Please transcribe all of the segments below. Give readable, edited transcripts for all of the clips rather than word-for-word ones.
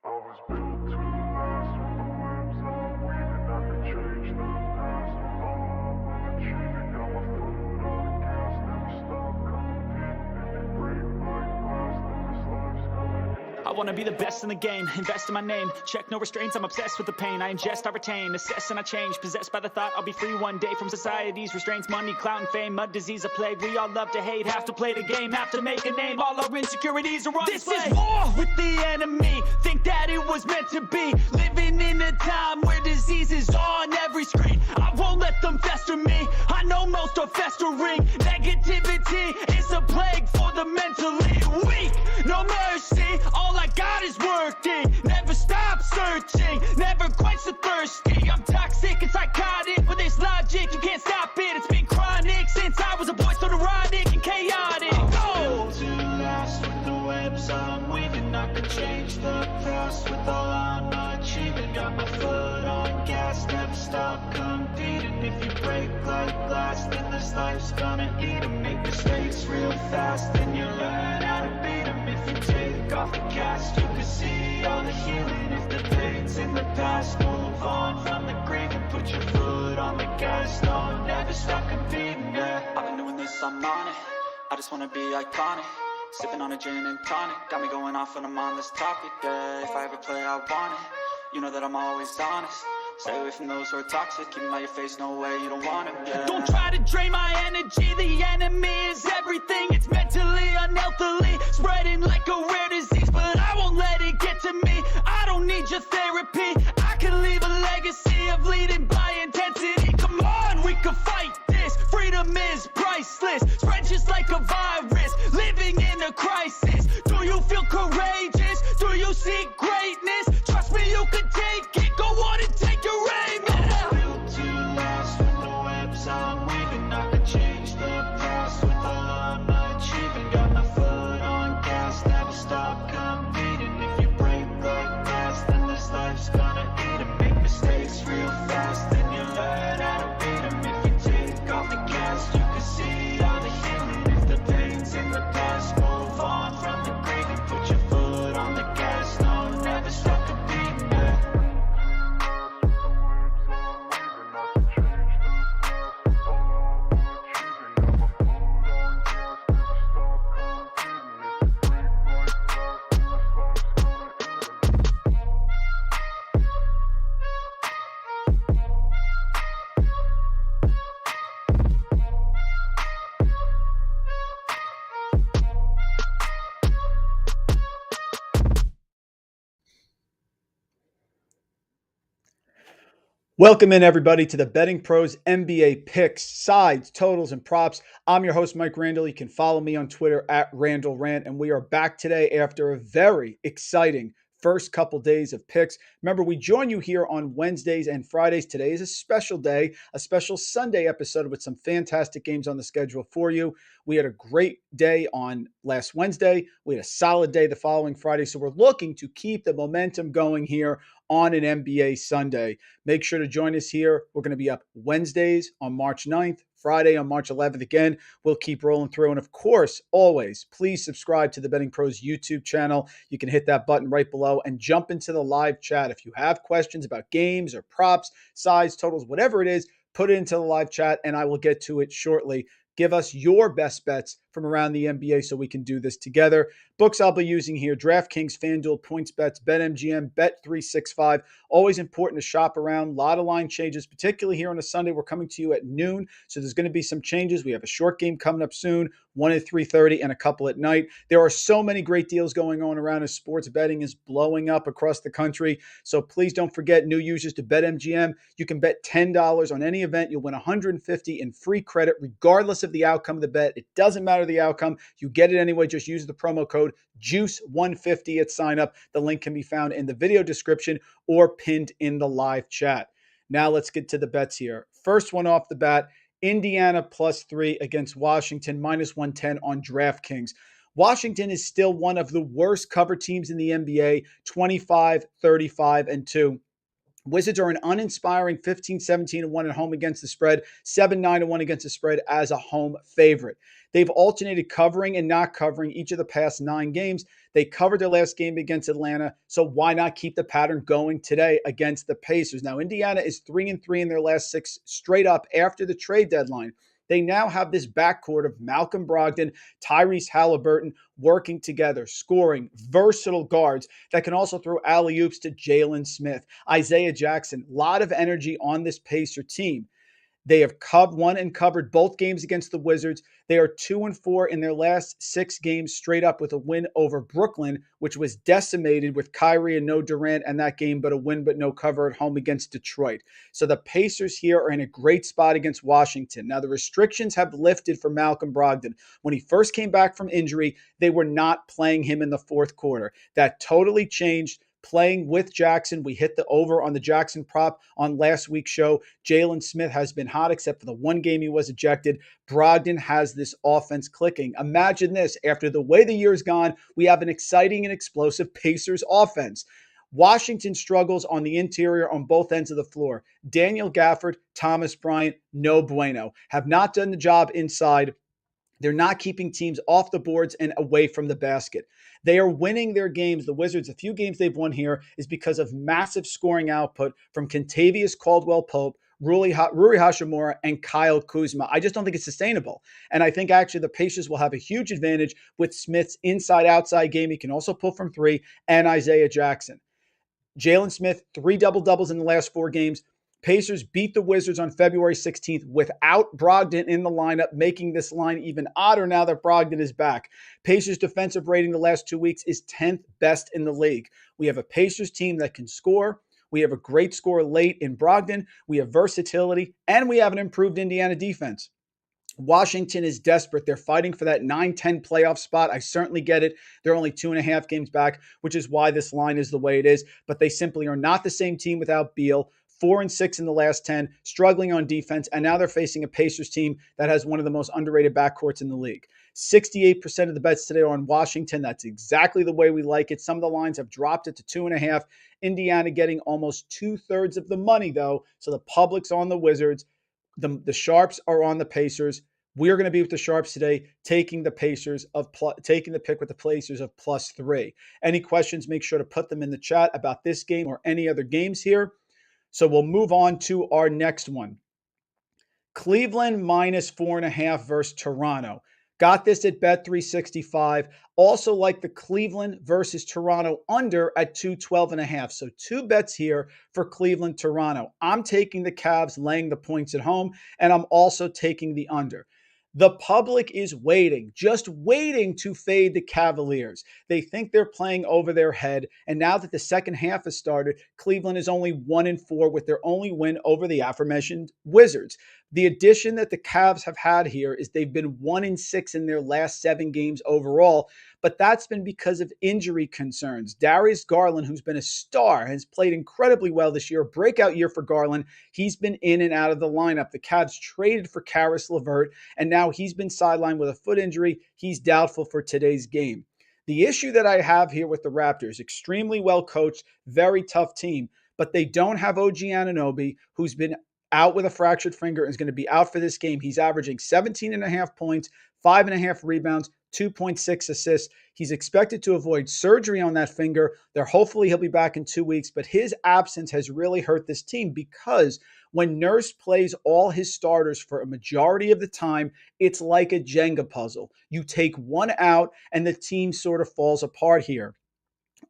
I was built to last with the webs I'm weaving. I could change the past. I'm will achieve it. Got my foot on the gas, never stop competing. If you break my glass, then this life's gonna end. I wanna be the best in the game, invest in my name. Check no restraints, I'm obsessed with the pain. I ingest, I retain, assess and I change. Possessed by the thought I'll be free one day from society's restraints. Money, clout and fame, mud, disease, a plague. We all love to hate, have to play the game, have to make a name. All our insecurities are on This display. is war with the enemy. Think that it was meant to be. Living in a time where disease is on every screen. I won't let them fester me. I know most are festering. Negativity is a plague for the mentally weak. No mercy, all I got is working. Never stop searching, never quench the thirsty. I'm toxic and psychotic, with this logic you can't stop it. It's been chronic since I was a boy, so neurotic and chaotic. Go! To last with the webs I'm weaving, I could change the past with all I'm achieving. Got my foot on gas, never stop competing. If you break like glass, then this life's gonna eat 'em. Make mistakes real fast, then you learn how to beat 'em. If you take off the cast, you can see all the healing. If the pain's in the past, move on from the grave and put your foot on the gas. No, never stop competing, yeah. I've been doing this, I'm on it. I just wanna be iconic. Sipping on a gin and tonic. Got me going off when I'm on this topic, yeah. If I ever play, I want it. You know that I'm always honest. Stay away from those who are toxic. Keep them out your face, no way, you don't want it, yeah. Don't try to drain my energy. The enemy is everything. It's mentally, unhealthily, spreading like a rare disease. But I won't let it get to me. I don't need your therapy. I can leave a legacy of leading by intensity. Come on, we can fight this. Freedom is priceless. Spread just like a virus. Living in a crisis. Do you feel courageous? Do you seek greatness? Trust me, you can take it. Go on and take your aim. Yeah. Built to last with the webs I'm weaving. I could change the past with all I'm achieving. Got my foot on gas, never stop competing. If you break like glass, then this life's gonna eat 'em. Make mistakes real fast, then you learn how to beat 'em. If you take off the gas, you can see all the healing. If the pain's in the past, move on from the grave and put your foot on the gas. No, never stop competing, yeah. Welcome in, everybody, to the Betting Pros NBA picks, sides, totals, and props. I'm your host, Mike Randall. You can follow me on Twitter at Randall Rant, and we are back today after a very exciting first couple days of picks. Remember, we join you here on Wednesdays and Fridays. Today is a special day, a special Sunday episode with some fantastic games on the schedule for you. We had a great day on last Wednesday. We had a solid day the following Friday. So we're looking to keep the momentum going here on an NBA Sunday. Make sure to join us here. We're going to be up Wednesdays on March 9th, Friday on March 11th. Again, we'll keep rolling through. And of course, always, please subscribe to the Betting Pros YouTube channel. You can hit that button right below and jump into the live chat. If you have questions about games or props, sides, totals, whatever it is, put it into the live chat and I will get to it shortly. Give us your best bets from around the NBA so we can do this together. Books I'll be using here: DraftKings, FanDuel, PointsBets, BetMGM, Bet365. Always important to shop around. A lot of line changes, particularly here on a Sunday. We're coming to you at noon, so there's going to be some changes. We have a short game coming up soon, one at 3:30 and a couple at night. There are so many great deals going on around as sports betting is blowing up across the country. So please don't forget, new users to BetMGM. You can bet $10 on any event. You'll win $150 in free credit regardless of the outcome of the bet. It doesn't matter the outcome. You get it anyway. Just use the promo code JUICE150 at sign up. The link can be found in the video description or pinned in the live chat. Now let's get to the bets here. First one off the bat, Indiana +3 against Washington, -110 on DraftKings. Washington is still one of the worst cover teams in the NBA, 25, 35, and 2. Wizards are an uninspiring 15-17-1 at home against the spread, 7-9-1 against the spread as a home favorite. They've alternated covering and not covering each of the past 9 games. They covered their last game against Atlanta, so why not keep the pattern going today against the Pacers? Now, Indiana is 3-3 in their last 6 straight up after the trade deadline. They now have this backcourt of Malcolm Brogdon, Tyrese Halliburton working together, scoring, versatile guards that can also throw alley-oops to Jalen Smith, Isaiah Jackson. A lot of energy on this Pacer team. They have won and covered both games against the Wizards. They are 2-4 in their last 6 games straight up with a win over Brooklyn, which was decimated with Kyrie and no Durant in that game, but a win but no cover at home against Detroit. So the Pacers here are in a great spot against Washington. Now, the restrictions have lifted for Malcolm Brogdon. When he first came back from injury, they were not playing him in the fourth quarter. That totally changed. Playing with Jackson, we hit the over on the Jackson prop on last week's show. Jalen Smith has been hot, except for the one game he was ejected. Brogdon has this offense clicking. Imagine this. After the way the year's gone, we have an exciting and explosive Pacers offense. Washington struggles on the interior on both ends of the floor. Daniel Gafford, Thomas Bryant, no bueno. Have not done the job inside. They're not keeping teams off the boards and away from the basket. They are winning their games. The Wizards, a few games they've won here is because of massive scoring output from Kentavious Caldwell-Pope, Rui Hachimura, and Kyle Kuzma. I just don't think it's sustainable. And I think actually the Pacers will have a huge advantage with Smith's inside-outside game. He can also pull from 3, and Isaiah Jackson. Jalen Smith, 3 double-doubles in the last 4 games. Pacers beat the Wizards on February 16th without Brogdon in the lineup, making this line even odder now that Brogdon is back. Pacers defensive rating the last 2 weeks is 10th best in the league. We have a Pacers team that can score. We have a great score late in Brogdon. We have versatility, and we have an improved Indiana defense. Washington is desperate. They're fighting for that 9-10 playoff spot. I certainly get it. They're only 2.5 games back, which is why this line is the way it is. But they simply are not the same team without Beal. 4-6 in the last 10, struggling on defense, and now they're facing a Pacers team that has one of the most underrated backcourts in the league. 68% of the bets today are on Washington. That's exactly the way we like it. Some of the lines have dropped it to 2.5. Indiana getting almost 2/3 of the money, though, so the public's on the Wizards. The sharps are on the Pacers. We're going to be with the sharps today, taking the pick with the Pacers of +3. Any questions, make sure to put them in the chat about this game or any other games here. So we'll move on to our next one. Cleveland -4.5 versus Toronto. Got this at Bet365. Also like the Cleveland versus Toronto under at 212.5. So 2 bets here for Cleveland, Toronto. I'm taking the Cavs laying the points at home, and I'm also taking the under. The public is waiting, just waiting to fade the Cavaliers. They think they're playing over their head. And now that the second half has started, Cleveland is only 1-4 with their only win over the aforementioned Wizards. The addition that the Cavs have had here is they've been 1-6 in their last 7 games overall, but that's been because of injury concerns. Darius Garland, who's been a star, has played incredibly well this year. Breakout year for Garland. He's been in and out of the lineup. The Cavs traded for Karis LeVert, and now he's been sidelined with a foot injury. He's doubtful for today's game. The issue that I have here with the Raptors, extremely well coached, very tough team, but they don't have OG Anunoby, who's been out with a fractured finger and is going to be out for this game. He's averaging 17.5 points, 5.5 rebounds, 2.6 assists. He's expected to avoid surgery on that finger. Hopefully he'll be back in 2 weeks, but his absence has really hurt this team because when Nurse plays all his starters for a majority of the time, it's like a Jenga puzzle. You take one out and the team sort of falls apart here.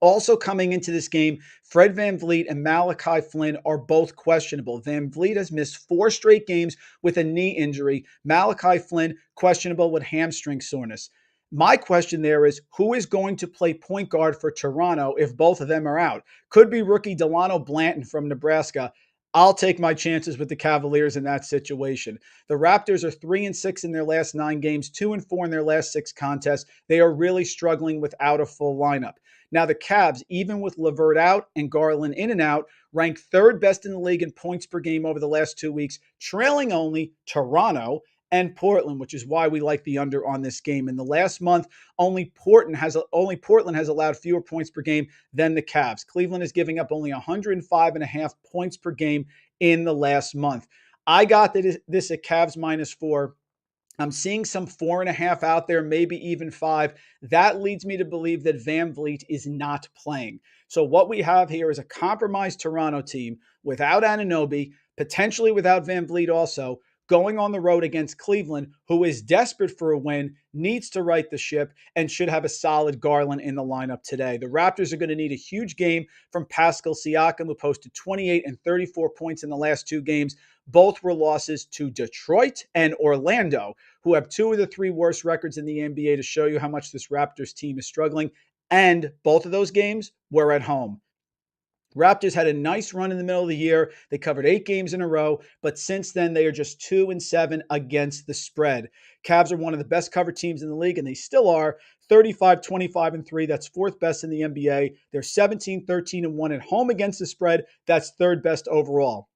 Also coming into this game, Fred VanVleet and Malachi Flynn are both questionable. VanVleet has missed 4 straight games with a knee injury. Malachi Flynn questionable with hamstring soreness. My question there is, who is going to play point guard for Toronto if both of them are out? Could be rookie Delano Blanton from Nebraska. I'll take my chances with the Cavaliers in that situation. The Raptors are 3-6 in their last 9 games, 2-4 in their last 6 contests. They are really struggling without a full lineup. Now, the Cavs, even with LeVert out and Garland in and out, rank 3rd best in the league in points per game over the last 2 weeks, trailing only Toronto and Portland, which is why we like the under on this game. In the last month, only Portland has allowed fewer points per game than the Cavs. Cleveland is giving up only 105.5 points per game in the last month. I got this at Cavs -4. I'm seeing some 4.5 out there, maybe even 5. That leads me to believe that Van Vliet is not playing. So what we have here is a compromised Toronto team without Anunoby, potentially without Van Vliet also, going on the road against Cleveland, who is desperate for a win, needs to right the ship, and should have a solid Garland in the lineup today. The Raptors are going to need a huge game from Pascal Siakam, who posted 28 and 34 points in the last 2 games. Both were losses to Detroit and Orlando, who have 2 of the 3 worst records in the NBA, to show you how much this Raptors team is struggling. And both of those games were at home. Raptors had a nice run in the middle of the year. They covered 8 games in a row, but since then they are just 2-7 against the spread. Cavs are one of the best covered teams in the league, and they still are. 35, 25, and 3. That's 4th best in the NBA. They're 17, 13, and 1 at home against the spread. That's 3rd best overall.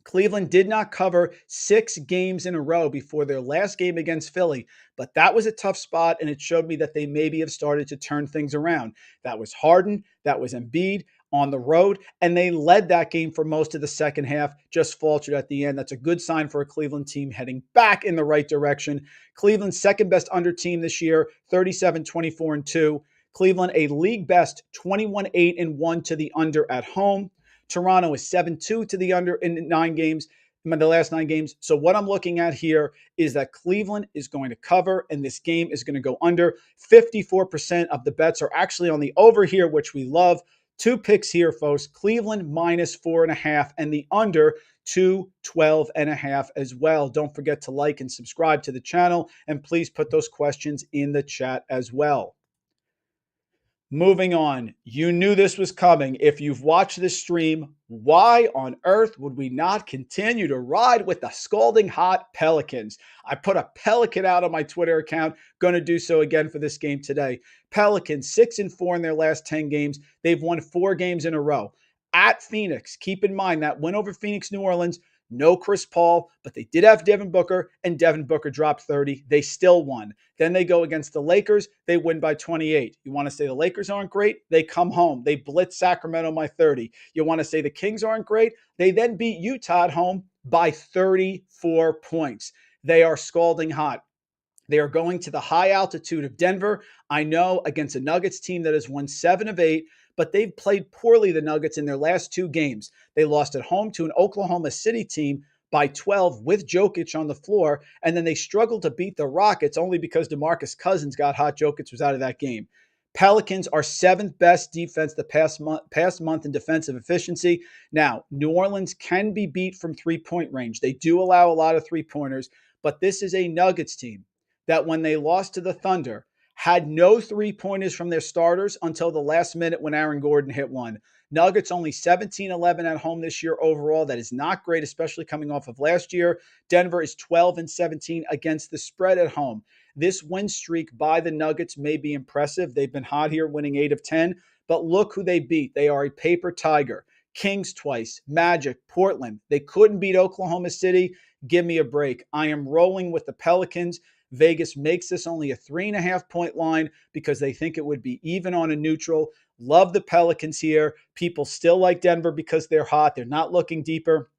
Cleveland did not cover 6 games in a row before their last game against Philly, but that was a tough spot, and it showed me that they maybe have started to turn things around. That was Harden, that was Embiid on the road, and they led that game for most of the second half, just faltered at the end. That's a good sign for a Cleveland team heading back in the right direction. Cleveland's second best under team this year, 37, 24, and 2. Cleveland, a league best 21, 8, and 1 to the under at home. Toronto is 7-2 to the under in the last 9 games. So what I'm looking at here is that Cleveland is going to cover, and this game is going to go under. 54% of the bets are actually on the over here, which we love. 2 picks here, folks. Cleveland -4.5 and the under 212.5 as well. Don't forget to like and subscribe to the channel, and please put those questions in the chat as well. Moving on, you knew this was coming. If you've watched this stream, why on earth would we not continue to ride with the scalding hot Pelicans? I put a Pelican out on my Twitter account, going to do so again for this game today. Pelicans 6-4 in their last 10 games. They've won 4 games in a row. At Phoenix, keep in mind that win over Phoenix, New Orleans, no Chris Paul, but they did have Devin Booker, and Devin Booker dropped 30. They still won. Then they go against the Lakers. They win by 28. You want to say the Lakers aren't great? They come home. They blitz Sacramento by 30. You want to say the Kings aren't great? They then beat Utah at home by 34 points. They are scalding hot. They are going to the high altitude of Denver. I know, against a Nuggets team that has won 7 of 8, but they've played poorly, the Nuggets, in their last 2 games. They lost at home to an Oklahoma City team by 12 with Jokic on the floor, and then they struggled to beat the Rockets only because DeMarcus Cousins got hot. Jokic was out of that game. Pelicans are 7th best defense the past month in defensive efficiency. Now, New Orleans can be beat from 3-point range. They do allow a lot of 3-pointers, but this is a Nuggets team that, when they lost to the Thunder, had no 3-pointers from their starters until the last minute when Aaron Gordon hit one. Nuggets only 17-11 at home this year overall. That is not great, especially coming off of last year. Denver is 12-17 against the spread at home. This win streak by the Nuggets may be impressive. They've been hot here, winning 8 of 10, but look who they beat. They are a paper tiger. Kings twice, Magic, Portland. They couldn't beat Oklahoma City. Give me a break. I am rolling with the Pelicans. Vegas makes this only a 3.5-point line because they think it would be even on a neutral. Love the Pelicans here. People still like Denver because they're hot. They're not looking deeper.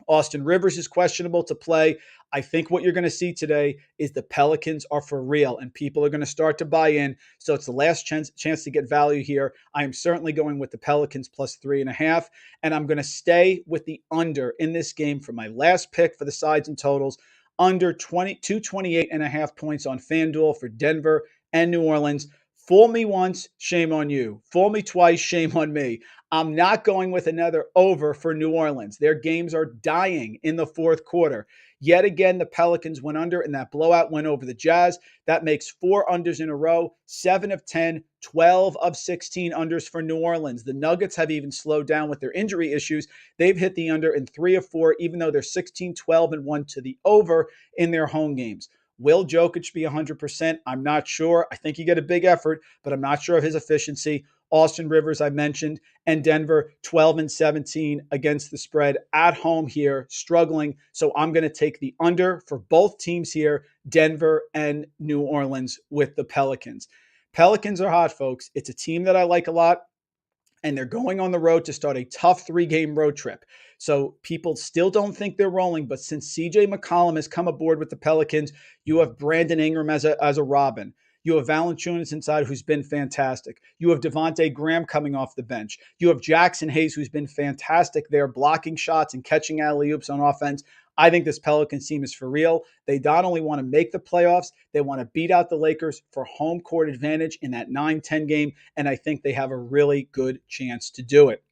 Austin Rivers is questionable to play. I think what you're going to see today is the Pelicans are for real, and people are going to start to buy in. So it's the last chance to get value here. I am certainly going with the Pelicans plus 3.5, and I'm going to stay with the under in this game for my last pick for the sides and totals. Under 228.5 points on FanDuel for Denver and New Orleans. Fool me once, shame on you. Fool me twice, shame on me. I'm not going with another over for New Orleans. Their games are dying in the fourth quarter. Yet again, the Pelicans went under in that blowout win over the Jazz. That makes 4 unders in a row, 7 of 10, 12 of 16 unders for New Orleans. The Nuggets have even slowed down with their injury issues. They've hit the under in 3 of 4, even though they're 16, 12, and 1 to the over in their home games. Will Jokic be 100%? I'm not sure. I think he get a big effort, but I'm not sure of his efficiency. Austin Rivers, I mentioned, and Denver 12-17 against the spread at home here, struggling. So I'm going to take the under for both teams here, Denver and New Orleans, with the Pelicans. Pelicans are hot, folks. It's a team that I like a lot, and they're going on the road to start a tough 3-game road trip. So people still don't think they're rolling, but since CJ McCollum has come aboard with the Pelicans, you have Brandon Ingram as a Robin. You have Valanciunas inside, who's been fantastic. You have Devontae Graham coming off the bench. You have Jackson Hayes, who's been fantastic there, blocking shots and catching alley-oops on offense. I think this Pelicans team is for real. They not only want to make the playoffs, they want to beat out the Lakers for home court advantage in that 9-10 game, and I think they have a really good chance to do it.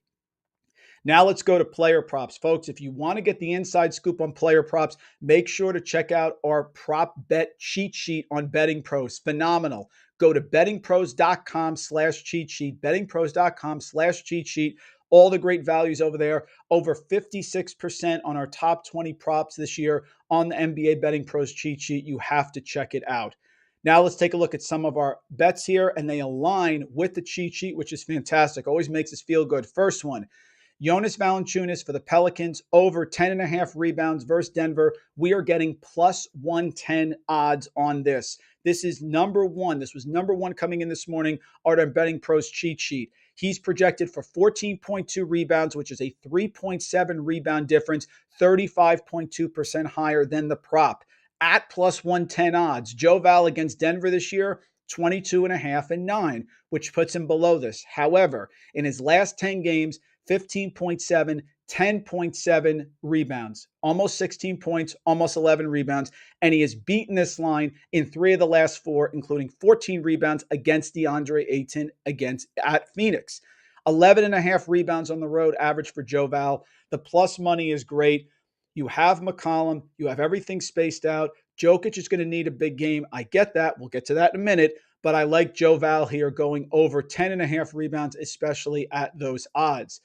Now let's go to player props. Folks, if you want to get the inside scoop on player props, make sure to check out our prop bet cheat sheet on BettingPros. Phenomenal. Go to bettingpros.com/cheat sheet, bettingpros.com/cheat sheet. All the great values over there. Over 56% on our top 20 props this year on the NBA Betting Pros cheat sheet. You have to check it out. Now let's take a look at some of our bets here, and they align with the cheat sheet, which is fantastic. Always makes us feel good. First one, Jonas Valanciunas for the Pelicans, over 10.5 rebounds versus Denver. We are getting plus 110 odds on this. This is number one. This was number one coming in this morning on our Betting Pros cheat sheet. He's projected for 14.2 rebounds, which is a 3.7 rebound difference, 35.2% higher than the prop. At plus 110 odds, Joe Val against Denver this year, 22.5 and 9, which puts him below this. However, in his last 10 games, 15.7, 10.7 rebounds, almost 16 points, almost 11 rebounds. And he has beaten this line in 3 of the last 4, including 14 rebounds against DeAndre Ayton at Phoenix. 11.5 rebounds on the road average for Joe Val. The plus money is great. You have McCollum. You have everything spaced out. Jokic is going to need a big game. I get that. We'll get to that in a minute. But I like Joe Val here going over 10.5 rebounds, especially at those odds.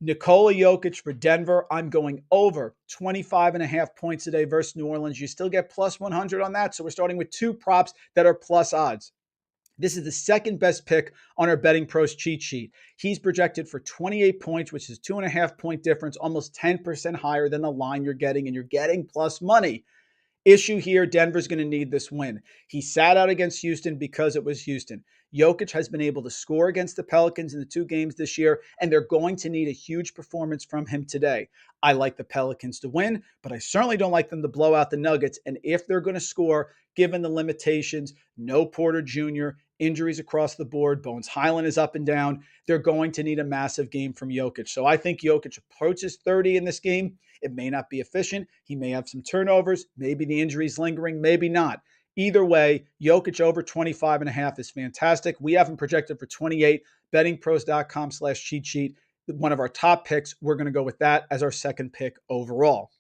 Nikola Jokic for Denver, I'm going over 25.5 points a day versus New Orleans. You still get plus 100 on that. So we're starting with 2 props that are plus odds. This is the second best pick on our Betting Pros cheat sheet. He's projected for 28 points, which is 2.5 point difference, almost 10% higher than the line you're getting, and you're getting plus money. Issue here, Denver's going to need this win. He sat out against Houston because it was Houston. Jokic has been able to score against the Pelicans in the 2 games this year, and they're going to need a huge performance from him today. I like the Pelicans to win, but I certainly don't like them to blow out the Nuggets. And if they're going to score, given the limitations, no Porter Jr., injuries across the board, Bones Highland is up and down, they're going to need a massive game from Jokic. So I think Jokic approaches 30 in this game. It may not be efficient. He may have some turnovers. Maybe the injury's lingering, maybe not. Either way, Jokic over 25.5 is fantastic. We have him projected for 28. Bettingpros.com/cheat sheet. One of our top picks. We're going to go with that as our second pick overall.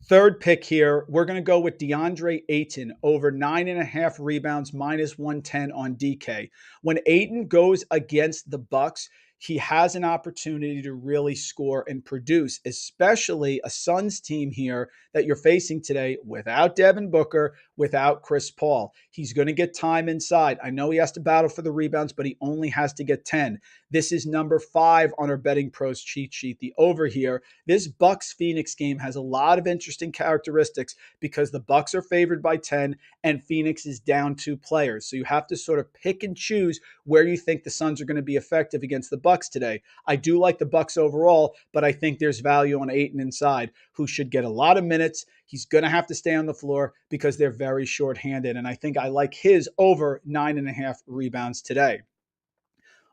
Third pick here, we're going to go with DeAndre Ayton over 9.5 rebounds, minus 110 on DK. When Ayton goes against the Bucks, he has an opportunity to really score and produce, especially a Suns team here that you're facing today without Devin Booker, without Chris Paul. He's going to get time inside. I know he has to battle for the rebounds, but he only has to get 10. This is number 5 on our Betting Pros cheat sheet, the over here. This Bucks-Phoenix game has a lot of interesting characteristics because the Bucks are favored by 10 and Phoenix is down 2 players. So you have to sort of pick and choose where you think the Suns are going to be effective against the Bucks today. I do like the Bucks overall, but I think there's value on Ayton inside, who should get a lot of minutes. He's going to have to stay on the floor because they're very shorthanded, and I think I like his over 9.5 rebounds today.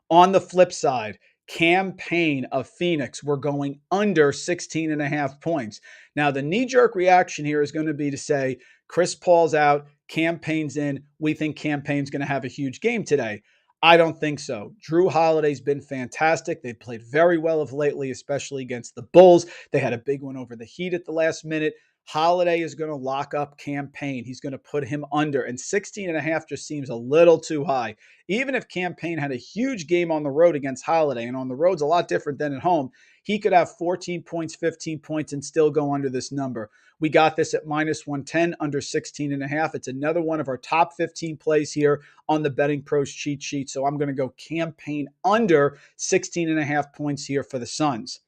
On the flip side, Cam Payne of Phoenix, we're going under 16.5 points. Now, the knee-jerk reaction here is going to be to say, Chris Paul's out, Cam Payne's in. We think Cam Payne's going to have a huge game today. I don't think so. Drew Holiday's been fantastic. They've played very well of lately, especially against the Bulls. They had a big one over the Heat at the last minute. Holiday is going to lock up Cam Payne. He's going to put him under, and 16.5 just seems a little too high. Even if Cam Payne had a huge game on the road against Holiday, and on the road's a lot different than at home, He could have 14 points, 15 points, and still go under this number. We got this at minus 110, under 16.5. It's another one of our top 15 plays here on the Betting Pros cheat sheet. So I'm going to go campaign under 16.5 points here for the Suns.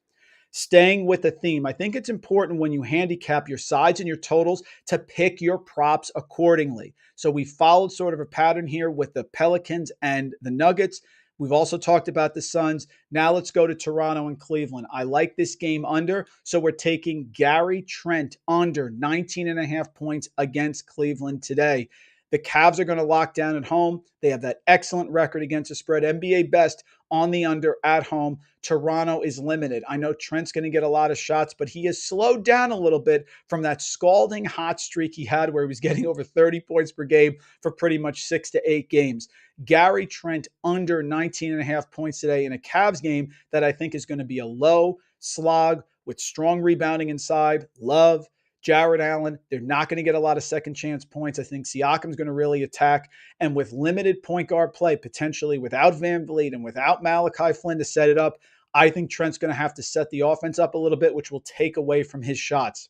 Staying with the theme, I think it's important when you handicap your sides and your totals to pick your props accordingly. So we followed sort of a pattern here with the Pelicans and the Nuggets. We've also talked about the Suns. Now let's go to Toronto and Cleveland. I like this game under, so we're taking Gary Trent under 19.5 points against Cleveland today. The Cavs are going to lock down at home. They have that excellent record against the spread, NBA best on the under at home. Toronto is limited. I know Trent's going to get a lot of shots, but he has slowed down a little bit from that scalding hot streak he had where he was getting over 30 points per game for pretty much 6 to 8 games. Gary Trent under 19.5 points today in a Cavs game that I think is going to be a low slog with strong rebounding inside. Love Jared Allen, they're not going to get a lot of second chance points. I think Siakam's going to really attack. And with limited point guard play, potentially without Van Vliet and without Malachi Flynn to set it up, I think Trent's going to have to set the offense up a little bit, which will take away from his shots.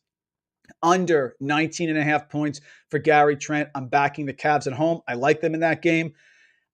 Under 19.5 points for Gary Trent. I'm backing the Cavs at home. I like them in that game.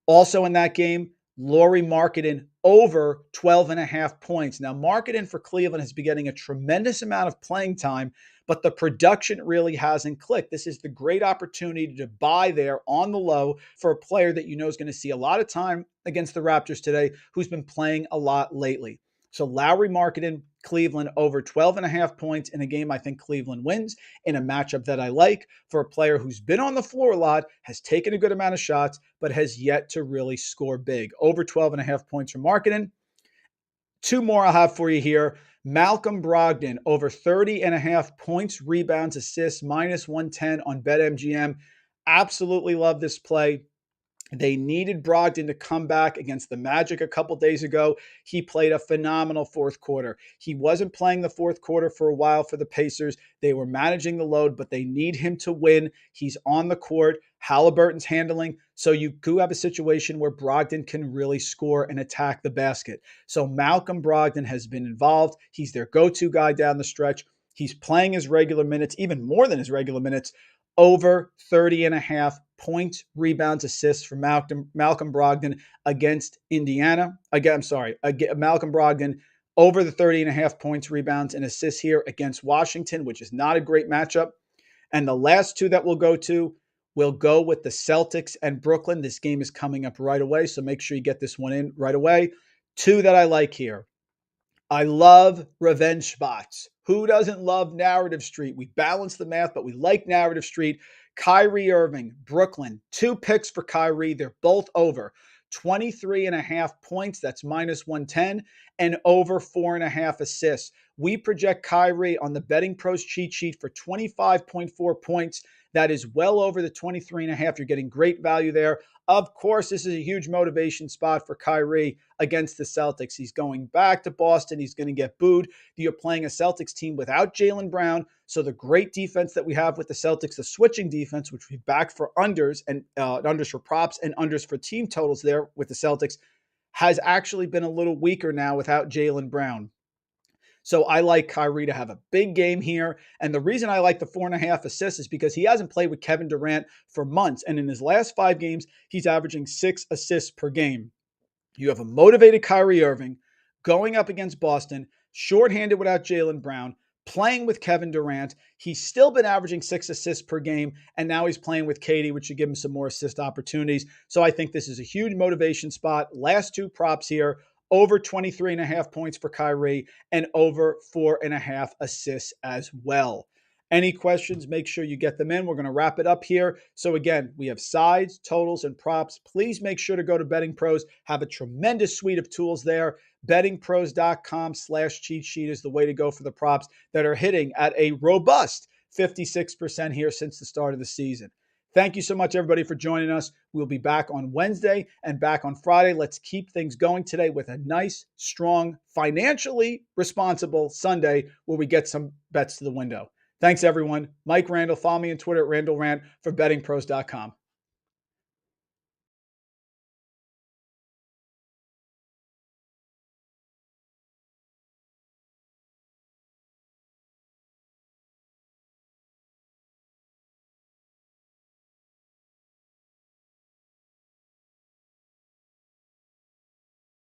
Also in that game, Lauri Markkanen over 12.5 points. Now, Markkanen for Cleveland has been getting a tremendous amount of playing time, but the production really hasn't clicked. This is the great opportunity to buy there on the low for a player that you know is going to see a lot of time against the Raptors today, who's been playing a lot lately. So Lauri Markkanen, Cleveland over 12.5 points in a game I think Cleveland wins, in a matchup that I like for a player who's been on the floor a lot, has taken a good amount of shots, but has yet to really score big. Over 12.5 points from Markkanen. Two more I'll have for you here. Malcolm Brogdon over 30.5 points, rebounds, assists, minus 110 on BetMGM. Absolutely love this play. They needed Brogdon to come back against the Magic a couple days ago. He played a phenomenal fourth quarter. He wasn't playing the fourth quarter for a while for the Pacers. They were managing the load, but they need him to win. He's on the court. Halliburton's handling. So you do have a situation where Brogdon can really score and attack the basket. So Malcolm Brogdon has been involved. He's their go-to guy down the stretch. He's playing his regular minutes, even more than his regular minutes. Over 30.5 points, rebounds, assists for Malcolm Brogdon against Indiana. Malcolm Brogdon over the 30.5 points, rebounds, and assists here against Washington, which is not a great matchup. And the last two that we'll go with the Celtics and Brooklyn. This game is coming up right away, so make sure you get this one in right away. Two that I like here. I love revenge spots. Who doesn't love Narrative Street? We balance the math, but we like Narrative Street. Kyrie Irving, Brooklyn. 2 picks for Kyrie. They're both over 23.5 points. That's minus 110, and over 4.5 assists. We project Kyrie on the Betting Pros cheat sheet for 25.4 points. That is well over the 23.5. You're getting great value there. Of course, this is a huge motivation spot for Kyrie against the Celtics. He's going back to Boston. He's going to get booed. You're playing a Celtics team without Jaylen Brown. So the great defense that we have with the Celtics, the switching defense, which we back for unders and unders for props and unders for team totals there with the Celtics, has actually been a little weaker now without Jaylen Brown. So I like Kyrie to have a big game here. And the reason I like the 4.5 assists is because he hasn't played with Kevin Durant for months. And in his last 5 games, he's averaging 6 assists per game. You have a motivated Kyrie Irving going up against Boston, shorthanded without Jaylen Brown, playing with Kevin Durant. He's still been averaging 6 assists per game, and now he's playing with KD, which should give him some more assist opportunities. So I think this is a huge motivation spot. Last 2 props here. Over 23.5 points for Kyrie and over 4.5 assists as well. Any questions, make sure you get them in. We're going to wrap it up here. So again, we have sides, totals, and props. Please make sure to go to Betting Pros. Have a tremendous suite of tools there. BettingPros.com/cheat sheet is the way to go for the props that are hitting at a robust 56% here since the start of the season. Thank you so much, everybody, for joining us. We'll be back on Wednesday and back on Friday. Let's keep things going today with a nice, strong, financially responsible Sunday where we get some bets to the window. Thanks, everyone. Mike Randall. Follow me on Twitter at RandallRant for BettingPros.com.